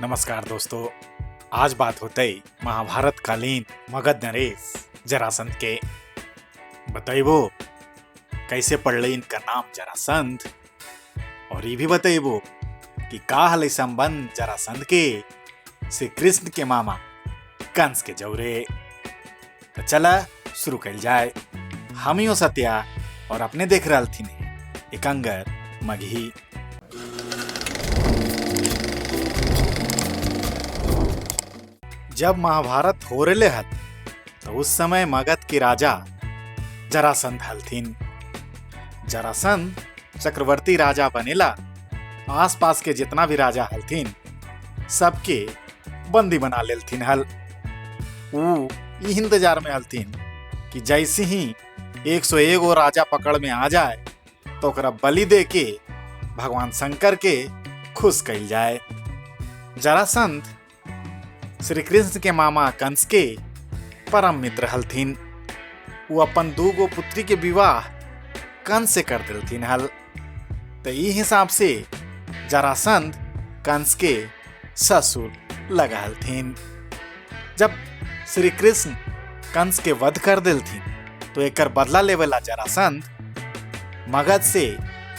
नमस्कार दोस्तों। आज बात होते महाभारत कालीन मगध नरेश जरासंध के। बताइबो कैसे पढ़ले इनका नाम जरासंध, और ये भी बताइबो कि का हले संबंध जरासंध के श्री कृष्ण के मामा कंस के जौरे। तो चला शुरू कल जाए। हम ही सत्या और अपने देख रहा थी एकंगर मगही। जब महाभारत हो रहे हल तो उस समय मगध के राजा जरासंध हलथिन। जरासंध चक्रवर्ती राजा बनेला आसपास के जितना भी राजा हलथिन सबके बंदी बना लेलथिन हल। ऊ इंतजार में हलथिन कि जैसे ही 101 गो राजा पकड़ में आ जाए तो ओकरा बलि दे के भगवान शंकर के खुश कइल जाए। जरासंध श्री कृष्ण के मामा कंस के परम मित्र हलथिन। वो अपन 2 गो पुत्री के विवाह कंस से कर दिलथिन हल। तो ई हिसाब से जरासंध कंस के ससुर लगा हलथिन। जब श्री कृष्ण कंस के वध कर दिलथिन तो एकर बदला लेवेला जरासंध मगध से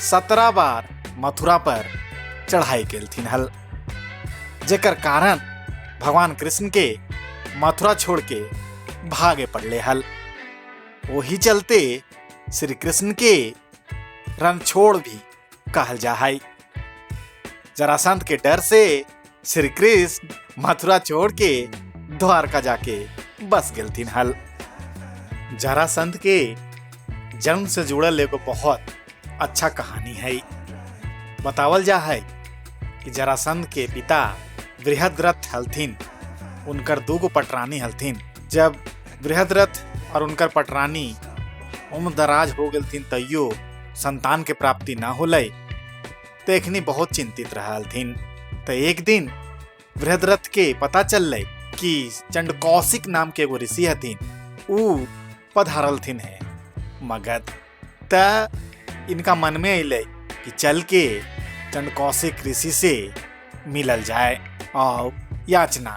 17 बार मथुरा पर चढ़ाई केलथिन हल, जेकर कारण भगवान कृष्ण के मथुरा छोड़ के भागे पड़ले हल। वही चलते श्री कृष्ण के रण छोड़ भी कहल जा है। जरासंध के डर से श्री कृष्ण मथुरा छोड़ के द्वारका जाके बस गेलथिन हल। जरासंध के जन्म से जुड़ल एगो बहुत अच्छा कहानी है। बतावल जा है कि जरासंध के पिता बृहद्रथ हलथिन, उनकर 2 गो पटरानी हलथिन। जब बृहद्रथ और उनकर पटरानी उम्र दराज हो गलथिन तैयो संतान के प्राप्ति ना होले तो एखनी बहुत चिंतित रहलथिन। तो एक दिन बृहद्रथ के पता चलले कि चंडकौशिक नाम के एगो ऋषि हथिन, ऊ पधारलथिन है मगध। त इनका मन में अइले कि चल के चंडकौशिक ऋषि से मिलल जाए और याचना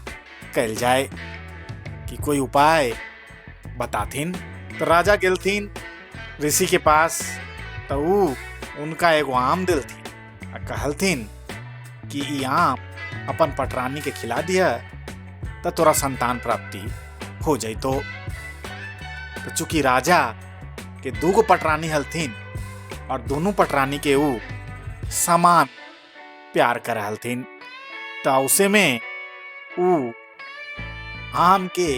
कैल जाए कि कोई उपाय बताथिन। तो राजा गेलथिन ऋषि के पास, तो ऊ उनका एगो आम दिलथिन और कहलथिन कि ई आम अपन पटरानी के खिला दिया तो तोरा संतान प्राप्ति हो जाइतो। तो चूंकि राजा के 2 गो पटरानी हलथिन और दोनों पटरानी के ऊ समान प्यार कर हलथिन, तो उसे में ऊ आम के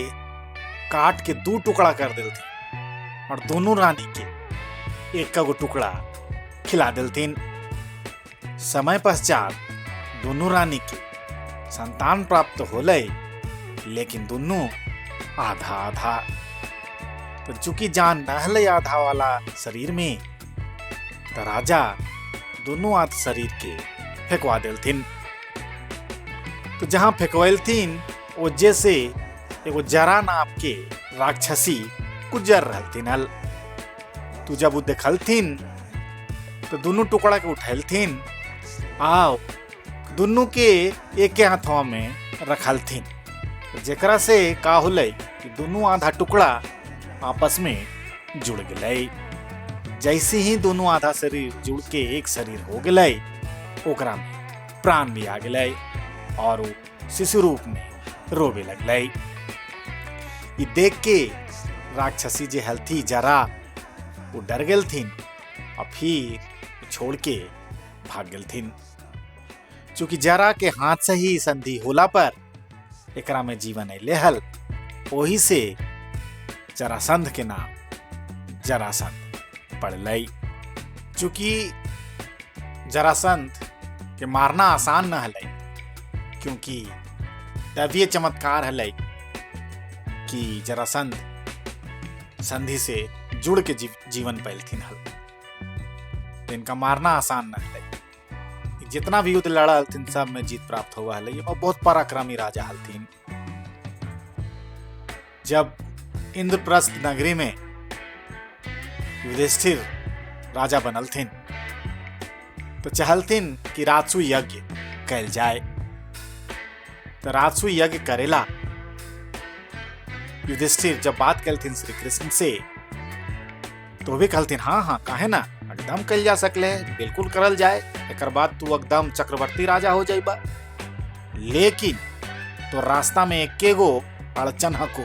काट के 2 टुकड़ा कर दिलथिन और दोनों रानी के 1 गो टुकड़ा खिला दिलथिन। समय पश्चात दोनों रानी के संतान प्राप्त होले, लेकिन दोनों आधा आधा। तो चूंकि जान न हले आधा वाला शरीर में, तो राजा दोनों आध शरीर के फेंकवा दिलथिन। तो जहां फेंकवलथिन वो जैसे एगो जरा नाम के राक्षसी गुजर रहलथिन हल। तो जब वो देखलथिन तो दोनों टुकड़ा के उठलथिन आओ दोनों के एक के हाथों में रखलथिन। तो जेकरा से का होले कि दोनों आधा टुकड़ा आपस में जुड़ गए। जैसे ही दोनों आधा शरीर जुड़ के एक शरीर हो गए, ओकरा में प्राण भी आ गए और वो शिशु रूप में रोवे लगले। ये देख के राक्षसी जे हलथी जरा वो डर गेलथिन और फिर छोड़ के भाग गेलथिन। चूंकि जरा के हाथ से ही संधि होला पर एकरा में जीवन अइले हल, वही से जरासंध के नाम जरासंध पड़लई। चूंकि जरासंध के मारना आसान न हलै, क्योंकि दैवीय चमत्कार हलै कि जरासंध संधि से जुड़ के जीवन पैलथिन हल। तो इनका मारना आसान न हलै। जितना भी युद्ध लड़ा हलथिन सब में जीत प्राप्त हुआ हलै और बहुत पराक्रमी राजा हलथिन। जब इंद्रप्रस्थ नगरी में युधिष्ठिर राजा बनलथिन तो चाहलथिन कि राजसू यज्ञ कैल जाए। तो राजसू यज्ञ करेला। युधिष्ठिर जब बात कलथिन श्री कृष्ण से तो भी कहलथिन हाँ हाँ काहे ना, एकदम कल जा सकले, बिल्कुल करल जाए, एक बाद तू एकदम चक्रवर्ती राजा हो जाइबा। लेकिन तो रास्ता में एके गो अड़चन हको,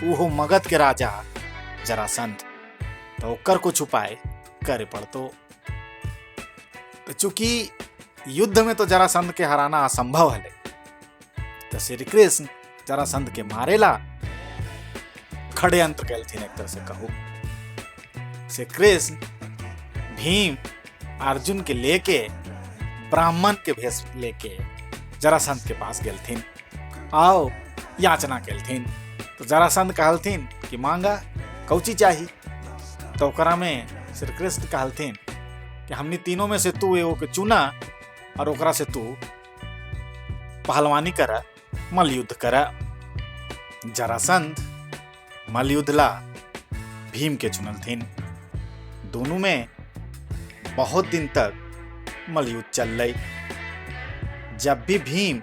उहो मगध के राजा जरासंध, तो ओकर कुछ उपाय करे पड़तो। चूंकि युद्ध में तो जरासंध के हराना असंभव है, तो श्री कृष्ण जरासंध के मारेला खड़े यंत्र कहलथिन। एक तरह से कहूं श्री कृष्ण भीम अर्जुन के लेके ब्राह्मण के भेष लेके जरासंध के पास गेलथिन, आओ याचना केलथिन। तो जरासंध कहलथिन कि मांगा कौची चाही। तो ओकरा में श्री कृष्ण कहलथिन कि हमनी तीनों में से तू एगो के चुना और ओकरा से तू पहलवानी करा, मल युद्ध करा। जरासंध मल युद्ध ला भीम के चुनलथिन। दोनों में बहुत दिन तक मल युद्ध चल रही। जब भी भीम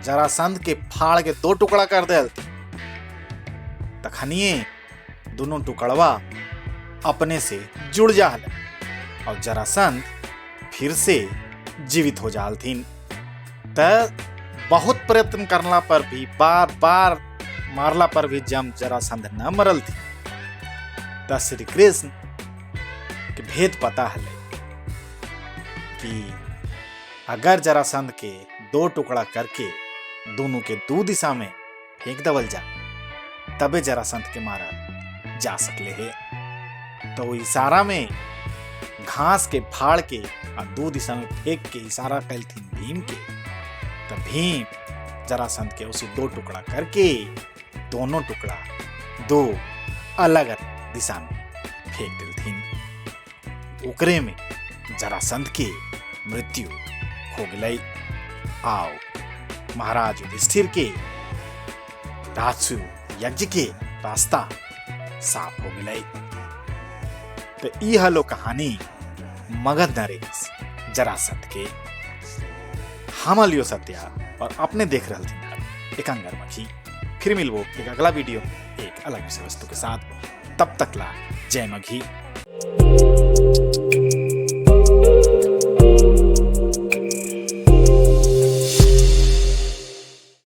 जरासंध के फाड़ के 2 टुकड़ा कर दे, तखनिए दोनों टुकड़वा अपने से जुड़ जाल और जरासंध फिर से जीवित हो जालथिन। त बहुत प्रयत्न करला पर भी, बार बार मारला पर भी जब जरासंध न मरल थी, त श्री कृष्ण के भेद पता है कि अगर जरासंध के 2 टुकड़ा करके दोनों के 2 दिशा में फेंक दवल जा, तबे जरासंध के मारा जा सकले है। तो इशारा में घास के फाड़ के और 2 दिशा में फेंक के इशारा कैलथिन भीम के। तो भीम जरासंध के उसे 2 टुकड़ा करके दोनों टुकड़ा 2 अलग अलग दिशा में फेंक दिलथिन। ओकरे में जरासंध के मृत्यु हो गई। आओ महाराज युधिष्ठिर के राजसू यज्ञ के रास्ता साफ हो गई। तो यह लो कहानी मगध नरेश जरासंध के। हम लियो सत्या और अपने देख रहे थे एक अंगर मखी। फिर मिलबो एक अगला वीडियो एक अलग विषय वस्तु के साथ। तब तक ला जय मघी।